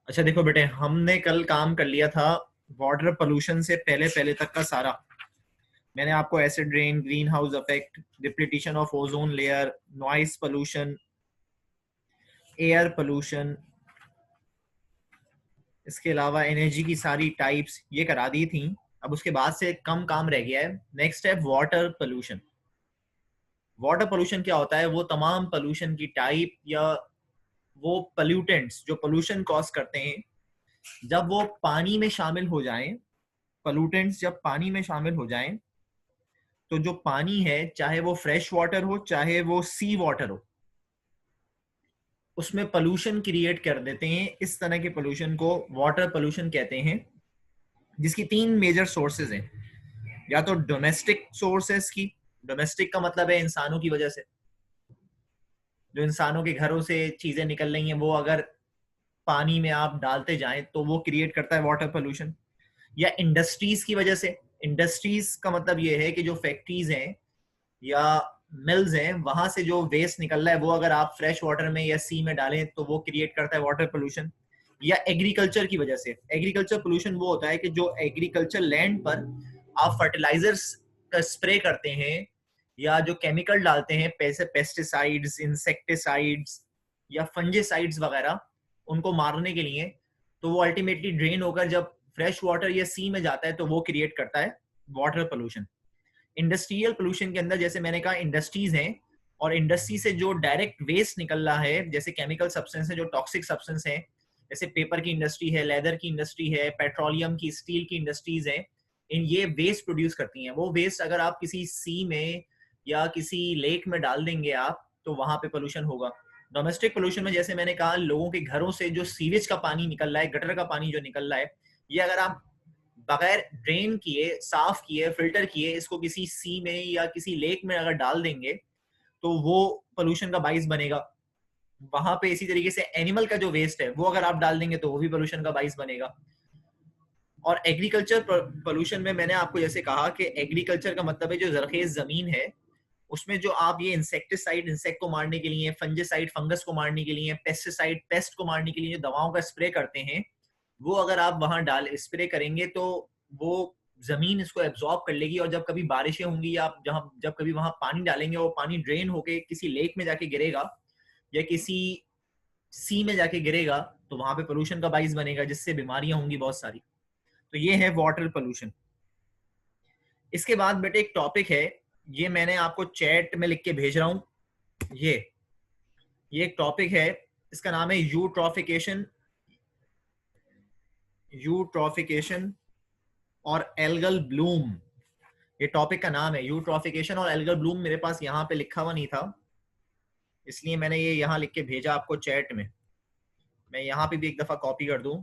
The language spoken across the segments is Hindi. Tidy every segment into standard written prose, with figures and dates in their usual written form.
अच्छा देखो बेटे, हमने कल काम कर लिया था वाटर पोल्यूशन से पहले पहले तक का सारा। मैंने आपको acid rain, green house effect, depletion of ozone layer, noise pollution, air pollution, इसके अलावा एनर्जी की सारी टाइप्स ये करा दी थी। अब उसके बाद से कम काम रह गया है। नेक्स्ट है वाटर पोल्यूशन। वाटर पोल्यूशन क्या होता है? वो तमाम पोल्यूशन की टाइप या वो पोल्यूटेंट्स जो पोल्यूशन कॉज करते हैं, जब वो पानी में शामिल हो जाएं, पोल्यूटेंट्स जब पानी में शामिल हो जाएं, तो जो पानी है, चाहे वो फ्रेश वाटर हो चाहे वो सी वाटर हो, उसमें पोल्यूशन क्रिएट कर देते हैं। इस तरह के पोल्यूशन को वाटर पोल्यूशन कहते हैं, जिसकी तीन मेजर सोर्सेज हैं। या तो डोमेस्टिक सोर्सेज की, डोमेस्टिक का मतलब है इंसानों की वजह से, जो इंसानों के घरों से चीजें निकल रही हैं, वो अगर पानी में आप डालते जाएं तो वो क्रिएट करता है वाटर पोल्यूशन। या इंडस्ट्रीज की वजह से। इंडस्ट्रीज का मतलब ये है कि जो फैक्ट्रीज हैं या मिल्स हैं, वहां से जो वेस्ट निकल रहा है वो अगर आप फ्रेश वाटर में या सी में डालें तो वो क्रिएट करता है वाटर पोल्यूशन। या एग्रीकल्चर की वजह से। एग्रीकल्चर पोल्यूशन वो होता है कि जो एग्रीकल्चर लैंड पर आप फर्टिलाइजर्स का स्प्रे करते हैं या जो केमिकल डालते हैं, पेस्टिसाइड्स, इंसेक्टिसाइड्स या फंजीसाइड्स वगैरह, उनको मारने के लिए, तो वो अल्टीमेटली ड्रेन होकर जब फ्रेश वाटर या सी में जाता है तो वो क्रिएट करता है वाटर पोल्यूशन। इंडस्ट्रियल पोल्यूशन के अंदर, जैसे मैंने कहा, इंडस्ट्रीज हैं, और इंडस्ट्री से जो डायरेक्ट वेस्ट निकल रहा है, जैसे केमिकल सब्सटेंस है, जो टॉक्सिक सब्सटेंस है, जैसे पेपर की इंडस्ट्री है, लेदर की इंडस्ट्री है, पेट्रोलियम की, स्टील की इंडस्ट्रीज है, इन ये वेस्ट प्रोड्यूस करती हैं। वो वेस्ट अगर आप किसी सी में या किसी लेक में डाल देंगे आप, तो वहां पे पोल्यूशन होगा। डोमेस्टिक पोल्यूशन में जैसे मैंने कहा, लोगों के घरों से जो सीवेज का पानी निकल रहा है, गटर का पानी जो निकल रहा है, ये अगर आप बगैर ड्रेन किए, साफ किए, फिल्टर किए, इसको किसी सी में या किसी लेक में अगर डाल देंगे तो वो पोल्यूशन का बाइस बनेगा। वहां पे इसी तरीके से एनिमल का जो वेस्ट है वो अगर आप डाल देंगे तो वो भी पोल्यूशन का बाइस बनेगा। और एग्रीकल्चर पोल्यूशन में मैंने आपको जैसे कहा कि एग्रीकल्चर का मतलब है जो जरखेज जमीन है, उसमें जो आप ये इंसेक्टिसाइड, इंसेक्ट को मारने के लिए, फंजीसाइड, फंगस को मारने के लिए, पेस्टिसाइड, पेस्ट को मारने के लिए जो दवाओं का स्प्रे करते हैं, वो अगर आप वहां डाल स्प्रे करेंगे तो वो जमीन इसको एब्जॉर्ब कर लेगी, और जब कभी बारिशें होंगी या आप जहां जब कभी वहां पानी डालेंगे, वो पानी ड्रेन होके किसी लेक में जाके गिरेगा या किसी सी में जाके गिरेगा, तो वहां पे पोल्यूशन का बाइस बनेगा, जिससे बीमारियां होंगी बहुत सारी। तो ये है वाटर पोल्यूशन। इसके बाद बेटे एक टॉपिक है, ये मैंने आपको चैट में लिख के भेज रहा हूं। ये एक टॉपिक है, इसका नाम है यूट्रॉफिकेशन। यूट्रॉफिकेशन और एल्गल ब्लूम, ये टॉपिक का नाम है। यूट्रॉफिकेशन और एल्गल ब्लूम मेरे पास यहाँ पे लिखा हुआ नहीं था, इसलिए मैंने ये यहाँ लिख के भेजा आपको चैट में। मैं यहाँ पे भी एक दफा कॉपी कर दूं।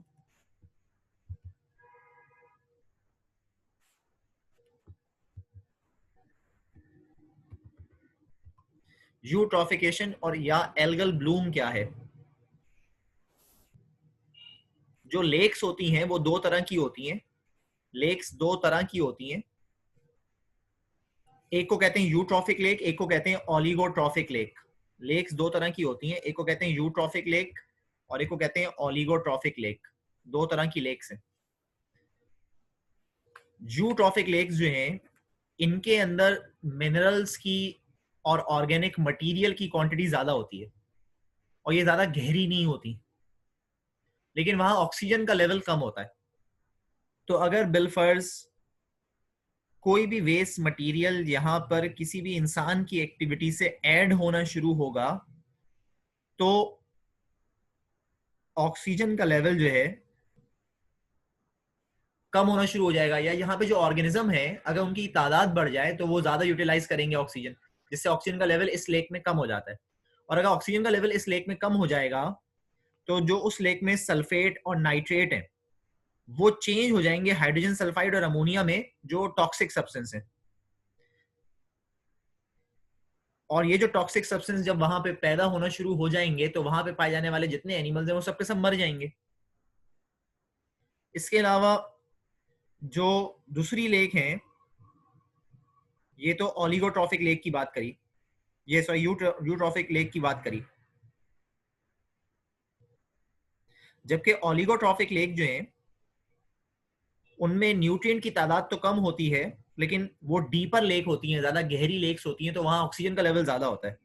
यूट्रॉफिकेशन और या एल्गल ब्लूम क्या है? जो लेक्स होती हैं वो दो तरह की होती हैं। लेक्स दो तरह की होती हैं। एक को कहते हैं यूट्रॉफिक लेक, एक को कहते हैं ओलिगोट्रॉफिक लेक। लेक्स दो तरह की होती हैं, एक को कहते हैं यूट्रॉफिक लेक और एक को कहते हैं ओलिगोट्रॉफिक लेक। दो तरह की लेक्स हैं। यूट्रॉफिक लेक्स जो हैं, इनके अंदर मिनरल्स की और ऑर्गेनिक मटेरियल की क्वांटिटी ज्यादा होती है, और ये ज्यादा गहरी नहीं होती, लेकिन वहां ऑक्सीजन का लेवल कम होता है। तो अगर बिलफर्स कोई भी वेस्ट मटेरियल यहां पर किसी भी इंसान की एक्टिविटी से ऐड होना शुरू होगा, तो ऑक्सीजन का लेवल जो है कम होना शुरू हो जाएगा। या यहाँ पे जो ऑर्गेनिज्म है, अगर उनकी तादाद बढ़ जाए तो वो ज्यादा यूटिलाइज करेंगे ऑक्सीजन, जिससे ऑक्सीजन का लेवल इस लेक में कम हो जाता है। और अगर ऑक्सीजन का लेवल इस लेक में कम हो जाएगा, तो जो उस लेक में सल्फेट और नाइट्रेट है वो चेंज हो जाएंगे हाइड्रोजन सल्फाइड और अमोनिया में, जो टॉक्सिक सब्सटेंस है। और ये जो टॉक्सिक सब्सटेंस जब वहां पे पैदा होना शुरू हो जाएंगे, तो वहां पे पाए जाने वाले जितने एनिमल्स हैं वो सब के सब मर जाएंगे। इसके अलावा जो दूसरी लेक है, ये तो ओलिगोट्रॉफिक लेक की बात करी, ये सॉरी यूट्रॉफिक लेक की बात करी। जबकि ओलिगोट्रॉफिक लेक जो है उनमें न्यूट्रिएंट की तादाद तो कम होती है, लेकिन वो डीपर लेक होती हैं, ज्यादा गहरी लेक्स होती हैं, तो वहां ऑक्सीजन का लेवल ज्यादा होता है।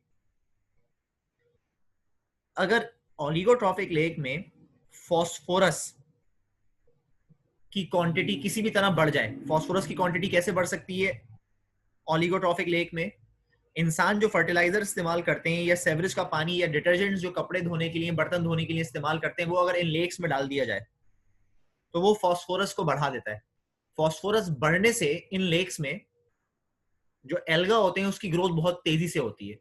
अगर ओलिगोट्रॉफिक लेक में फॉस्फोरस की क्वांटिटी किसी भी तरह बढ़ जाए, फॉस्फोरस की क्वांटिटी कैसे बढ़ सकती है ओलिगोट्रॉफिक लेक में? इंसान जो फर्टिलाइजर इस्तेमाल करते हैं या सेवरेज का पानी या डिटर्जेंट्स जो कपड़े धोने के लिए, बर्तन धोने के लिए इस्तेमाल करते हैं, वो अगर इन लेक्स में डाल दिया जाए तो वो फॉस्फोरस को बढ़ा देता है। फॉस्फोरस बढ़ने से इन लेक्स में जो एल्गा होते हैं उसकी ग्रोथ बहुत तेजी से होती है,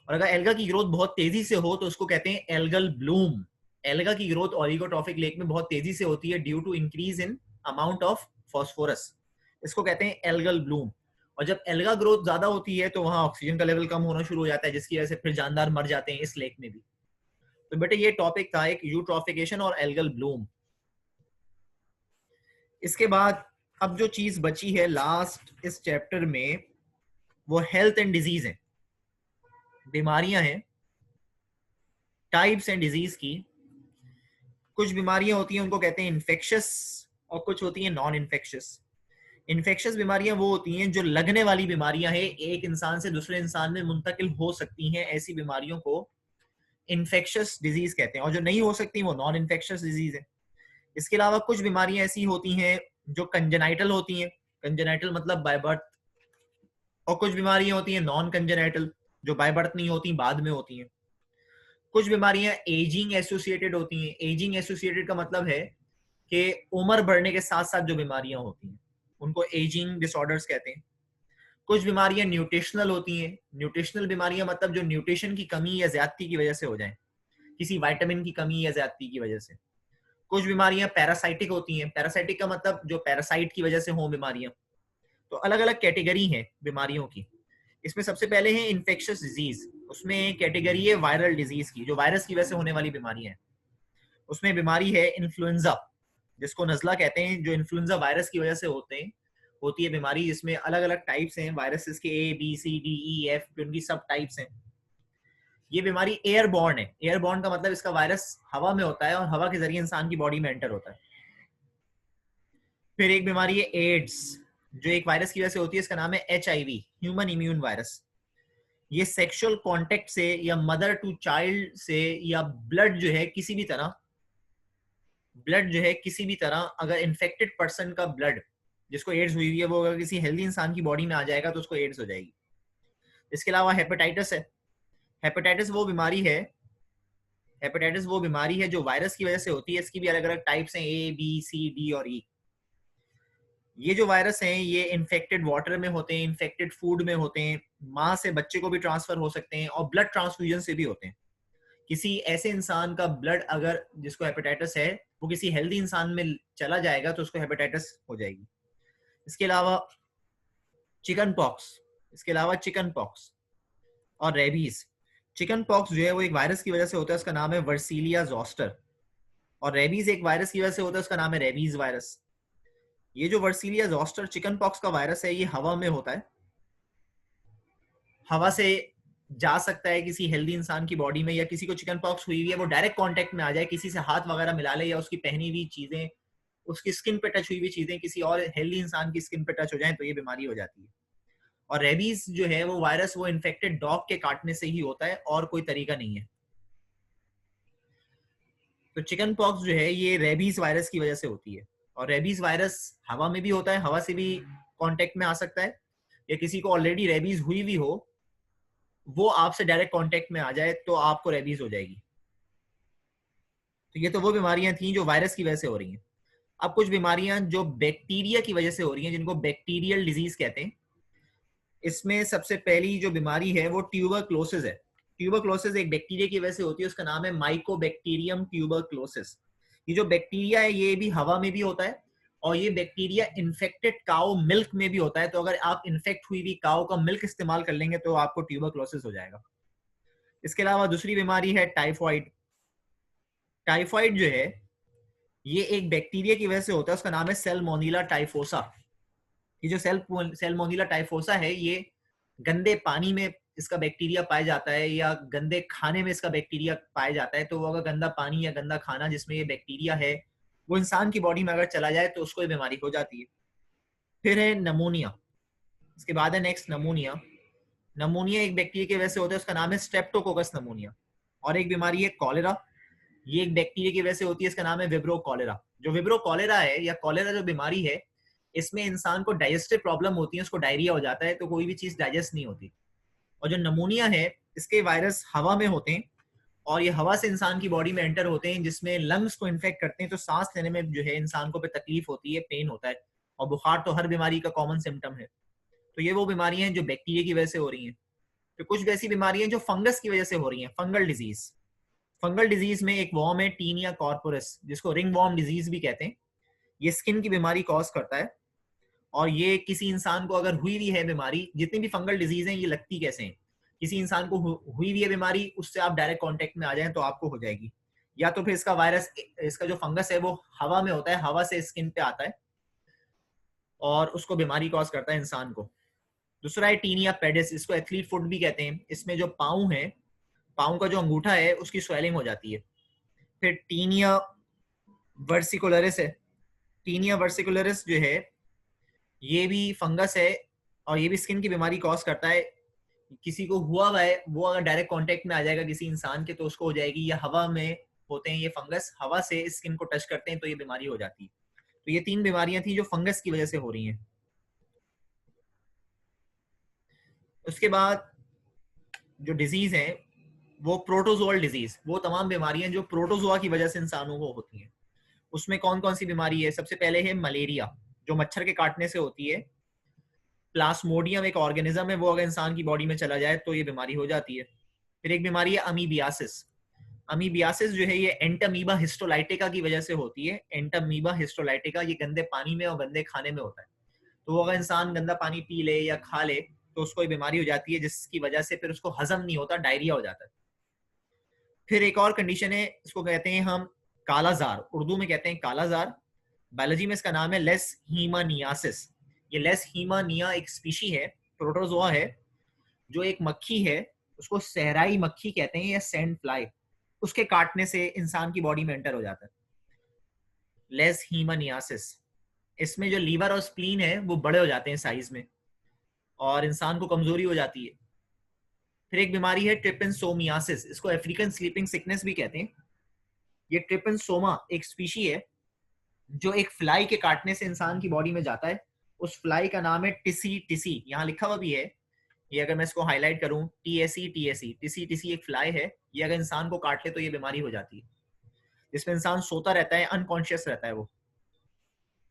और अगर एल्गा की ग्रोथ बहुत तेजी से हो तो उसको कहते हैं एल्गल ब्लूम। एल्गा की ग्रोथ ओलिगोट्रॉफिक लेक में बहुत तेजी से होती है due to increase in amount of phosphorus, इसको कहते हैं एल्गल ब्लूम। और जब एल्गा ग्रोथ ज्यादा होती है तो वहां ऑक्सीजन का लेवल कम होना शुरू हो जाता है, जिसकी वजह से फिर जानदार मर जाते हैं इस लेक में भी। तो बेटे ये टॉपिक था एक यूट्रॉफिकेशन और एल्गल ब्लूम। इसके बाद अब जो चीज बची है लास्ट इस चैप्टर में वो हेल्थ एंड डिजीज है, बीमारियां हैं, टाइप्स एंड डिजीज की। कुछ बीमारियां होती हैं उनको कहते हैं इन्फेक्शियस, और कुछ होती हैं नॉन इन्फेक्शियस। इन्फेक्शियस बीमारियां वो होती हैं जो लगने वाली बीमारियां हैं, एक इंसान से दूसरे इंसान में मुंतकिल हो सकती हैं, ऐसी बीमारियों को इन्फेक्शियस डिजीज कहते हैं। और जो नहीं हो सकती वो नॉन इन्फेक्शियस डिजीज है। इसके अलावा कुछ बीमारियां ऐसी होती हैं जो कंजेनाइटल होती हैं, कंजेनाइटल मतलब बाय बर्थ, और कुछ बीमारियां होती हैं नॉन कंजेनाइटल जो बाय बर्थ नहीं होती, बाद में होती हैं। कुछ बीमारियां एजिंग एसोसिएटेड होती हैं। एजिंग एसोसिएटेड का मतलब है कि उम्र बढ़ने के साथ साथ जो बीमारियां होती हैं उनको एजिंग डिसऑर्डर्स कहते हैं। कुछ बीमारियां न्यूट्रिशनल होती हैं। न्यूट्रिशनल बीमारियां मतलब जो न्यूट्रिशन की कमी या ज्यादती की वजह से हो जाए, किसी विटामिन की कमी या ज्यादती की वजह से। कुछ बीमारियां पैरासाइटिक होती हैं। पैरासाइटिक का मतलब जो पैरासाइट की वजह से हो बीमारियां। तो अलग अलग कैटेगरी है बीमारियों की। इसमें सबसे पहले है इन्फेक्शियस डिजीज, उसमें कैटेगरी है वायरल डिजीज की, जो वायरस की वजह से होने वाली बीमारियां हैं। उसमें बीमारी है इन्फ्लुएंजा, जिसको नजला कहते हैं, जो इन्फ्लुएंजा वायरस की वजह से होती है बीमारी, जिसमें अलग अलग टाइप्स हैं वायरसेस के, A B C D E F, उनकी सब टाइप्स हैं। ये बीमारी एयरबॉर्न है। एयरबॉर्न का मतलब इसका वायरस हवा में होता है और हवा के जरिए इंसान की बॉडी में एंटर होता है। फिर एक बीमारी है एड्स, जो एक वायरस की वजह से होती है, इसका नाम है HIV, ह्यूमन इम्यून वायरस। ये सेक्सुअल कांटेक्ट से या मदर टू चाइल्ड से या ब्लड जो है किसी भी तरह अगर इन्फेक्टेड पर्सन का ब्लड, जिसको एड्स हुई हुई है, वो अगर किसी हेल्दी इंसान की बॉडी में आ जाएगा तो उसको एड्स हो जाएगी। इसके अलावा हेपेटाइटिस है। हेपेटाइटिस वो बीमारी है जो वायरस की वजह से होती है। इसकी भी अलग अलग टाइप्स हैं, A B C D और E। ये जो वायरस हैं ये इन्फेक्टेड वाटर में होते हैं, इन्फेक्टेड फूड में होते हैं, माँ से बच्चे को भी ट्रांसफर हो सकते हैं, और ब्लड ट्रांसफ्यूजन से भी होते हैं। किसी ऐसे इंसान का ब्लड अगर जिसको हेपेटाइटिस है वो किसी हेल्दी इंसान में चला जाएगा तो उसको हेपेटाइटिस हो जाएगी। इसके अलावा चिकन पॉक्स और रेबीज। चिकन पॉक्स जो है वो एक वायरस की वजह से होता है, उसका नाम है वर्सीलिया जोस्टर। और रेबीज एक वायरस की वजह से होता है, उसका नाम है रेबीज वायरस। ये जो वर्सीलिया जोस्टर चिकन पॉक्स का वायरस है, ये हवा में होता है, हवा से जा सकता है किसी हेल्दी इंसान की बॉडी में, या किसी को चिकन पॉक्स हुई हुई है वो डायरेक्ट कांटेक्ट में आ जाए, किसी से हाथ वगैरह मिला ले, या उसकी पहनी हुई चीजें, उसकी स्किन पे टच हुई हुई चीजें किसी और हेल्दी इंसान की स्किन पे टच हो जाए, तो ये बीमारी हो जाती है। और रेबीज जो है वो वायरस वो इन्फेक्टेड डॉग के काटने से ही होता है, और कोई तरीका नहीं है। तो चिकन पॉक्स जो है ये रेबीज वायरस की वजह से होती है। और रेबीज वायरस हवा में भी होता है, हवा से भी कांटेक्ट में आ सकता है, या किसी को ऑलरेडी रेबीज हुई हुई हो वो आपसे डायरेक्ट कांटेक्ट में आ जाए तो आपको रेबीज हो जाएगी। तो ये तो वो बीमारियां थी जो वायरस की वजह से हो रही हैं। अब कुछ बीमारियां जो बैक्टीरिया की वजह से हो रही हैं, जिनको बैक्टीरियल डिजीज कहते हैं। इसमें सबसे पहली जो बीमारी है वो ट्यूबरक्लोसिस है। ट्यूबरक्लोसिस एक बैक्टीरिया की वजह से होती है, उसका नाम है माइकोबैक्टीरियम ट्यूबरक्लोसिस। ये जो बैक्टीरिया है ये भी हवा में भी होता है, और ये बैक्टीरिया इन्फेक्टेड काउ मिल्क में भी होता है। तो अगर आप इन्फेक्ट हुई हुई काउ का मिल्क इस्तेमाल कर लेंगे तो आपको ट्यूबरक्लोसिस हो जाएगा। इसके अलावा दूसरी बीमारी है टाइफॉइड। टाइफॉइड जो है ये एक बैक्टीरिया की वजह से होता है, उसका नाम है सेल्मोनेला टाइफोसा। ये जो सेल्मोनेला टाइफोसा है ये गंदे पानी में इसका बैक्टीरिया पाया जाता है या गंदे खाने में इसका बैक्टीरिया पाया जाता है, तो वो अगर गंदा पानी या गंदा खाना जिसमें ये बैक्टीरिया है वो इंसान की बॉडी में अगर चला जाए तो उसको ये बीमारी हो जाती है। फिर है नमोनिया, इसके बाद है नेक्स्ट नमोनिया। नमोनिया एक बैक्टीरिया की वजह से होता है, उसका नाम है स्ट्रेप्टोकोकस नमोनिया। और एक बीमारी है कॉलेरा, ये एक बैक्टीरिया की वजह से होती है, इसका नाम है विब्रो कॉलेरा। जो विब्रो कॉलेरा है या कॉलेरा जो बीमारी है, इसमें इंसान को डाइजेस्टिव प्रॉब्लम होती है, उसको डायरिया हो जाता है, तो कोई भी चीज डाइजेस्ट नहीं होती। और जो नमोनिया है, इसके वायरस हवा में होते हैं और ये हवा से इंसान की बॉडी में एंटर होते हैं, जिसमें लंग्स को इन्फेक्ट करते हैं, तो सांस लेने में जो है इंसान को पे तकलीफ होती है, पेन होता है। और बुखार तो हर बीमारी का कॉमन सिम्टम है। तो ये वो बीमारियां हैं जो बैक्टीरिया की वजह से हो रही हैं। तो कुछ वैसी बीमारियां जो फंगस की वजह से हो रही हैं, फंगल डिजीज। फंगल डिजीज में एक वॉर्म है टीनिया कॉर्पोरस, जिसको रिंग वॉर्म डिजीज भी कहते हैं। ये स्किन की बीमारी कॉज करता है। और ये किसी इंसान को अगर हुई हुई है बीमारी, जितनी भी फंगल डिजीज हैं ये लगती कैसे हैं, किसी इंसान को हुई हुई है बीमारी, उससे आप डायरेक्ट कांटेक्ट में आ जाएं तो आपको हो जाएगी। या तो फिर इसका वायरस, इसका जो फंगस है वो हवा में होता है, हवा से स्किन पे आता है और उसको बीमारी कॉज करता है इंसान को। दूसरा है टीनिया पेडिस, इसको एथलीट फुट भी कहते हैं। इसमें जो पाँव है, पाँव का जो अंगूठा है उसकी स्वेलिंग हो जाती है। फिर टीनिया वर्सिकुलरिस है। टीनिया वर्सिकुलरिस जो है ये भी फंगस है और ये भी स्किन की बीमारी कॉज करता है। किसी को हुआ हुआ है, वो अगर डायरेक्ट कांटेक्ट में आ जाएगा किसी इंसान के तो उसको हो जाएगी। या हवा में होते हैं ये फंगस, हवा से स्किन को टच करते हैं तो ये बीमारी हो जाती है। तो ये 3 बीमारियां थी जो फंगस की वजह से हो रही हैं। उसके बाद जो डिजीज है वो प्रोटोजोअल डिजीज, वो तमाम बीमारियां जो प्रोटोजोआ की वजह से इंसानों को होती हैं। उसमें कौन कौन सी बीमारी है? सबसे पहले है मलेरिया, जो मच्छर के काटने से होती है। प्लास्मोडियम एक ऑर्गेनिज्म है, वो अगर इंसान की बॉडी में चला जाए तो ये बीमारी हो जाती है। फिर एक बीमारी है अमीबियासिस। अमीबियासिस जो है ये एंटामीबा हिस्टोलाइटिका की वजह से होती है। एंटामीबा हिस्टोलाइटिका ये गंदे पानी में और गंदे खाने में होता है। तो वो अगर इंसान गंदा पानी पी ले या खा ले तो उसको ये बीमारी हो जाती है, जिसकी वजह से फिर उसको हजम नहीं होता, डायरिया हो जाता है। फिर एक और कंडीशन है, इसको कहते हैं हम कालाजार, उर्दू में कहते हैं कालाजार। बायोलॉजी में इसका नाम है लेस हीमानियासिस। ये लेस हीमानिया एक स्पीशी है, प्रोटोजोआ है, जो एक मक्खी है, उसको सहराई मक्खी कहते हैं या सैंड फ्लाई, उसके काटने से इंसान की बॉडी में एंटर हो जाता है। लेस हीमानियासिस, इसमें जो लीवर और स्प्लीन है वो बड़े हो जाते हैं साइज में और इंसान को कमजोरी हो जाती है। फिर एक बीमारी है ट्रिपेंसोमियासिस, इसको अफ्रीकन स्लीपिंग सिकनेस भी कहते हैं। ये ट्रिपेंसोमा एक स्पीशी है जो एक फ्लाई के काटने से इंसान की बॉडी में जाता है। उस फ्लाई का नाम है टिसी टिसी, यहाँ लिखा हुआ भी है। ये अगर मैं इसको हाईलाइट करूं, टीएसई टीएसई, टिसी टिसी एक फ्लाई है। ये अगर इंसान को काट ले तो ये बीमारी हो जाती है, जिसमें इंसान सोता रहता है, अनकॉन्शियस रहता है वो।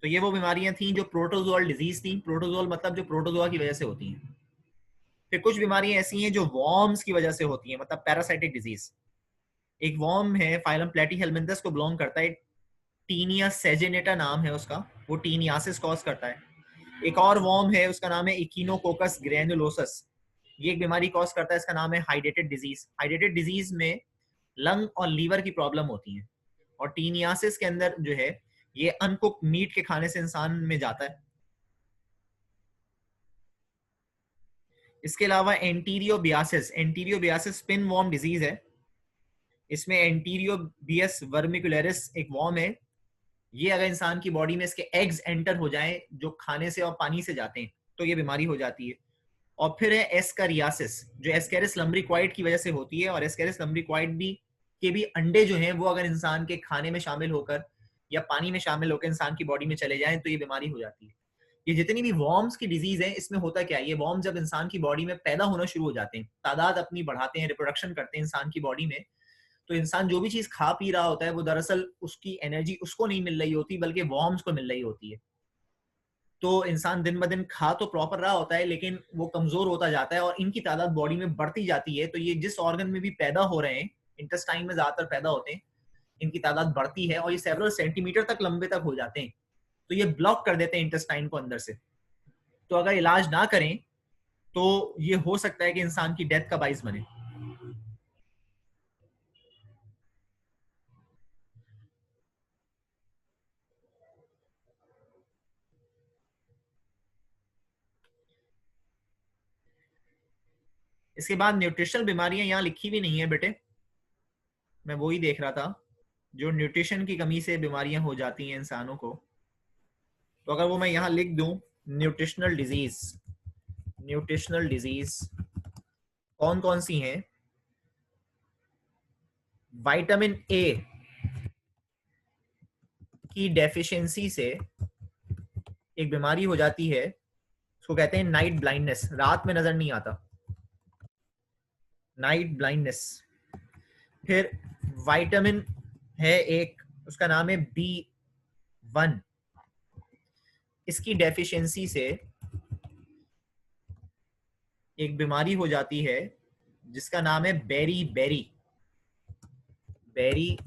तो ये वो बीमारियां थी जो प्रोटोजोअल डिजीज थी। प्रोटोजोअल मतलब जो प्रोटोजोआ की वजह से होती हैं। फिर कुछ बीमारियां ऐसी हैं जो वॉर्म्स की वजह से होती हैं, मतलब पैरासाइटिक डिजीज। एक वॉर्म है फाइलम प्लेटीहेल्मिन्थस को बिलोंग करता है, टीनिया सेजेनेटा नाम है उसका, वो टीनियासिस कॉज करता है। एक और वॉर्म है उसका नाम है इकिनोकोकस ग्रैनुलोसस, ये एक बीमारी कॉज करता है, इसका नाम है हाइड्रेटेड डिजीज। हाइड्रेटेड डिजीज में लंग और लीवर की प्रॉब्लम होती है। और टीनियासिस के अंदर जो है ये अनकुक मीट के खाने से इंसान में जाता है। इसके अलावा एंटीरियोबियासिस, एंटीरियोबियासिस पिन वॉर्म डिजीज है। इसमें एंटीरियोबियस वर्मिकुलरिस एक वॉर्म है, ये अगर इंसान की बॉडी में इसके एग्स एंटर हो जाएं जो खाने से और पानी से जाते हैं तो ये बीमारी हो जाती है। और फिर है एस्कारियासिस, जो एस्केरिस लम्ब्रिक्वाइड की वजह से होती है। और एस्केरिस लम्ब्रिक्वाइड भी के भी अंडे जो हैं वो अगर इंसान के खाने में शामिल होकर या पानी में शामिल होकर इंसान की बॉडी में चले जाएं तो ये बीमारी हो जाती है। ये जितनी भी वॉर्म्स की डिजीज है, इसमें होता क्या है, ये वॉर्म जब इंसान की बॉडी में पैदा होना शुरू हो जाते हैं, तादाद अपनी बढ़ाते हैं, रिप्रोडक्शन करते हैं इंसान की बॉडी में, तो इंसान जो भी चीज खा पी रहा होता है वो दरअसल उसकी एनर्जी उसको नहीं मिल रही होती बल्कि वॉर्म्स को मिल रही होती है। तो इंसान दिन ब दिन खा तो प्रॉपर रहा होता है लेकिन वो कमजोर होता जाता है और इनकी तादाद बॉडी में बढ़ती जाती है। तो ये जिस ऑर्गन में भी पैदा हो रहे हैं, इंटेस्टाइन में ज्यादातर पैदा होते हैं, इनकी तादाद बढ़ती है और ये सेवरल सेंटीमीटर तक लंबे तक हो जाते हैं। तो ये ब्लॉक कर देते हैं इंटेस्टाइन को अंदर से। तो अगर इलाज ना करें तो ये हो सकता है कि इंसान की डेथ का बाइस बने। इसके बाद न्यूट्रिशनल बीमारियां यहाँ लिखी भी नहीं है बेटे, मैं वो ही देख रहा था, जो न्यूट्रिशन की कमी से बीमारियां हो जाती हैं इंसानों को। तो अगर वो मैं यहाँ लिख दूं, न्यूट्रिशनल डिजीज, न्यूट्रिशनल डिजीज कौन कौन सी हैं? विटामिन ए की डेफिशिएंसी से एक बीमारी हो जाती है, उसको कहते हैं नाइट ब्लाइंडनेस, रात में नजर नहीं आता, नाइट ब्लाइंडनेस। फिर विटामिन है एक, उसका नाम है B1, इसकी डेफिशिएंसी से एक बीमारी हो जाती है जिसका नाम है बेरी बेरी, बेरी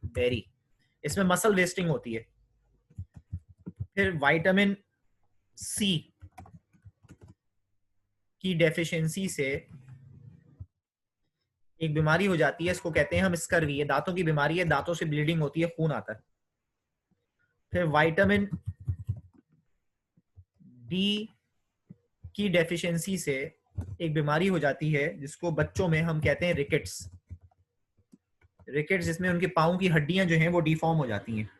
बेरी, इसमें मसल वेस्टिंग होती है। फिर विटामिन सी की डेफिशिएंसी से एक बीमारी हो जाती है, इसको कहते हैं हम स्कर्वी, ये दांतों की बीमारी है, दांतों से ब्लीडिंग होती है, खून आता है। फिर विटामिन डी की डेफिशिएंसी से एक बीमारी हो जाती है जिसको बच्चों में हम कहते हैं रिकेट्स, रिकेट्स, जिसमें उनके पाँव की हड्डियां जो हैं वो डिफॉर्म हो जाती हैं।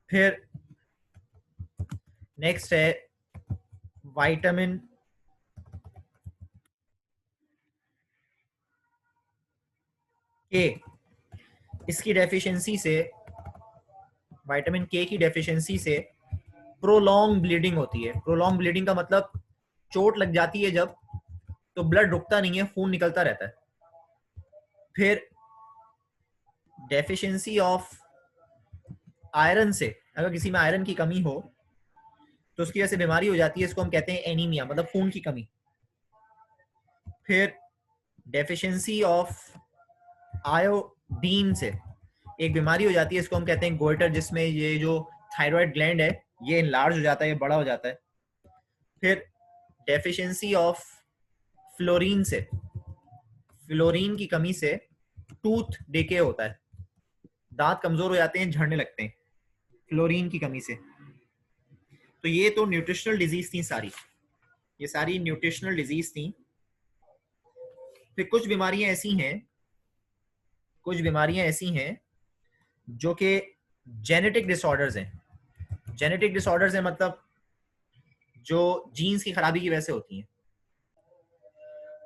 फिर नेक्स्ट है विटामिन के, इसकी डेफिशिएंसी से, विटामिन के की डेफिशिएंसी से प्रोलॉन्ग ब्लीडिंग होती है। प्रोलॉन्ग ब्लीडिंग का मतलब चोट लग जाती है जब, तो ब्लड रुकता नहीं है, खून निकलता रहता है। फिर डेफिशिएंसी ऑफ आयरन से, अगर किसी में आयरन की कमी हो तो उसकी वजह से बीमारी हो जाती है, इसको हम कहते हैं एनीमिया, मतलब खून की कमी। फिर डेफिशिएंसी ऑफ आयोडीन से एक बीमारी हो जाती है, इसको हम कहते हैं गोइटर, जिसमें ये जो थायराइड ग्लैंड है ये इनलार्ज हो जाता है, ये बड़ा हो जाता है। फिर डेफिशिएंसी ऑफ फ्लोरीन से, फ्लोरीन की कमी से टूथ डिके होता है, दांत कमजोर हो जाते हैं, झड़ने लगते हैं फ्लोरीन की कमी से। तो ये तो न्यूट्रिशनल डिजीज थी सारी, ये सारी न्यूट्रिशनल डिजीज थी। फिर कुछ बीमारियां ऐसी हैं, कुछ बीमारियां ऐसी हैं जो कि जेनेटिक डिसऑर्डर्स हैं। जेनेटिक डिसऑर्डर्स हैं मतलब जो जीन्स की खराबी की वजह से होती हैं।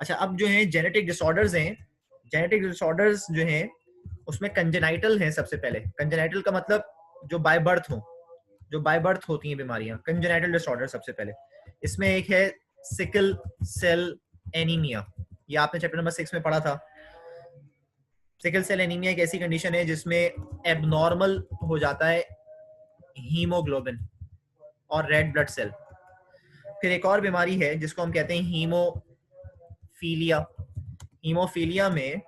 अच्छा, अब जो है जेनेटिक डिसऑर्डर्स हैं, जेनेटिक डिसऑर्डर्स जो हैं उसमें कंजेनाइटल हैं सबसे पहले। कंजेनाइटल का मतलब जो बाय बर्थ हो, जो बाय बर्थ होती हैं बीमारियां, कंजेनाइटल डिसऑर्डर सबसे पहले। इसमें एक है सिकल सेल एनीमिया, ये आपने चैप्टर नंबर 6 में पढ़ा था। सिकल सेल एनीमिया एक ऐसी कंडीशन है जिसमें एबनॉर्मल हो जाता है हीमोग्लोबिन और रेड ब्लड सेल। फिर एक और बीमारी है जिसको हम कहते हैं हीमोफीलिया। हीमोफीलिया में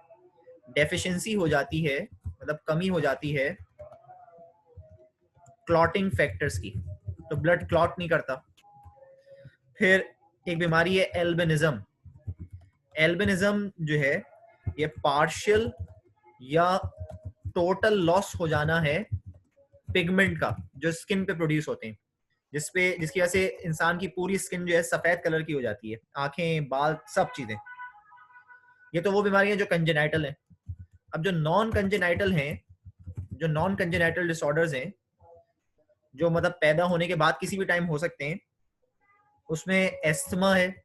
डेफिशिएंसी हो जाती है, मतलब कमी हो जाती है क्लॉटिंग फैक्टर्स की, तो ब्लड क्लॉट नहीं करता। फिर एक बीमारी है एल्बिनिज्म। एल्बिनिज्म जो है ये पार्शियल या टोटल लॉस हो जाना है पिगमेंट का, जो स्किन पे प्रोड्यूस होते हैं, जिसकी वजह से इंसान की पूरी स्किन जो है सफेद कलर की हो जाती है, आंखें, बाल, सब चीजें। ये तो वो बीमारियां जो कंजेनाइटल हैं। अब जो नॉन कंजेनाइटल हैं, जो नॉन कंजेनाइटल डिसऑर्डर्स हैं, जो मतलब पैदा होने के बाद किसी भी टाइम हो सकते हैं, उसमें एस्थमा है।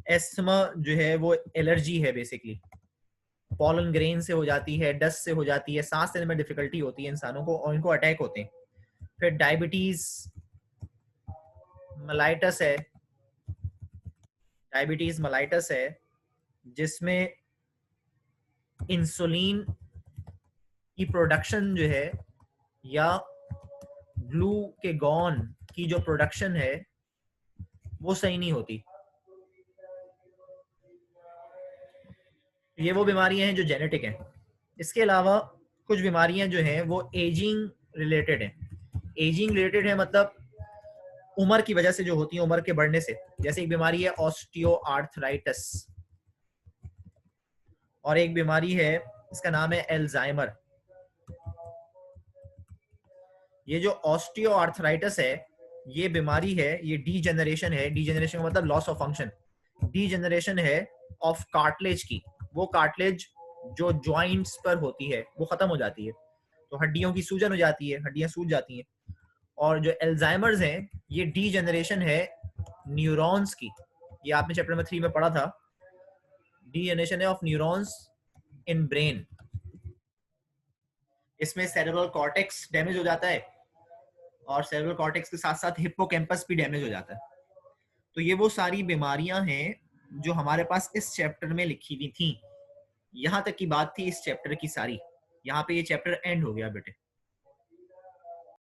एस्थमा जो है वो एलर्जी है बेसिकली, पॉलन ग्रेन से हो जाती है, डस्ट से हो जाती है, सांस लेने में डिफिकल्टी होती है इंसानों को और इनको अटैक होते हैं। फिर डायबिटीज मेलाइटस है, डायबिटीज मेलाइटस है जिसमें इंसुलिन की प्रोडक्शन जो है या ग्लूकेगॉन की जो प्रोडक्शन है वो सही नहीं होती। ये वो बीमारियां हैं जो जेनेटिक हैं। इसके अलावा कुछ बीमारियां जो हैं वो एजिंग रिलेटेड हैं। एजिंग रिलेटेड है मतलब उम्र की वजह से जो होती है, उम्र के बढ़ने से। जैसे एक बीमारी है ऑस्टियोआर्थराइटिस, और एक बीमारी है इसका नाम है एल्जाइमर। ये जो ऑस्टियोआर्थराइटिस है ये बीमारी है, ये डीजेनरेशन है। डीजेनरेशन का मतलब लॉस ऑफ फंक्शन, डीजेनरेशन है ऑफ कार्टिलेज की, वो कार्टिलेज जो जॉइंट्स पर होती है वो खत्म हो जाती है, तो हड्डियों की सूजन हो जाती है, हड्डियां सूज जाती हैं। और जो एल्जाइमर्स हैं ये डीजेनरेशन है न्यूरॉन्स की, ये आपने चैप्टर नंबर 3 में पढ़ा था, डीजेनरेशन है ऑफ न्यूरॉन्स इन ब्रेन। इसमें सेरेब्रल कॉर्टेक्स डैमेज हो जाता है और सेरेब्रल कॉर्टेक्स के साथ साथ हिप्पोकैम्पस भी डैमेज हो जाता है। तो ये वो सारी बीमारियां हैं जो हमारे पास इस चैप्टर में लिखी हुई थी। यहां तक की बात थी इस चैप्टर की सारी, यहाँ पे ये चैप्टर एंड हो गया बेटे।